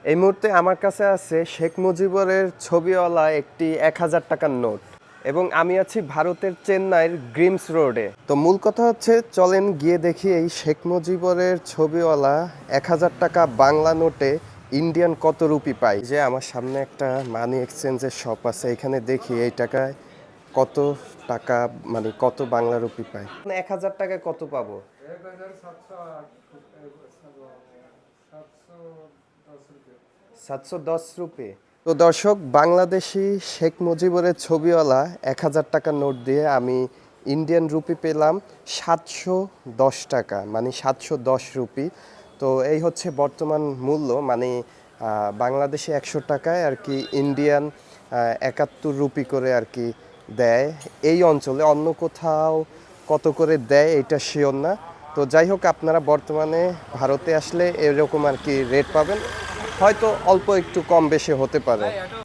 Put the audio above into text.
এই মুহূর্তে আমার কাছে আছে শেখ মুজিবুরের ছবিওয়ালা একটি ১,০০০ টাকার নোট এবং আমি আছি ভারতের চেন্নাইয়ের গ্রিমস রোডে। তো মূল কথা হচ্ছে চলেন গিয়ে দেখি এই শেখ মুজিবুরের ছবিওয়ালা ১,০০০ টাকা বাংলা নোটে ইন্ডিয়ান কত রুপি পায়। যে আমার সামনে একটা মানি এক্সচেঞ্জের শপ আছে, এখানে দেখি এই টাকায় কত টাকা মানে কত বাংলা রুপি পায়। ১,০০০ টাকায় কত পাবো? 710 রুপি। তো দর্শক, বাংলাদেশি শেখ মুজিবুরের ছবিওয়ালা ১,০০০ টাকার নোট দিয়ে আমি ইন্ডিয়ান রুপি পেলাম ৭১০ টাকা, মানে ৭১০ রুপি। তো এই হচ্ছে বর্তমান মূল্য, মানে বাংলাদেশে ১০০ টাকায় আর কি ইন্ডিয়ান ৭১ রুপি করে আর কি দেয় এই অঞ্চলে। অন্য কোথাও কত করে দেয় এটা শিওর না। তো যাই হোক, আপনারা বর্তমানে ভারতে আসলে এরকম আর কি রেট পাবেন, হয়তো অল্প একটু কম বেশি হতে পারে।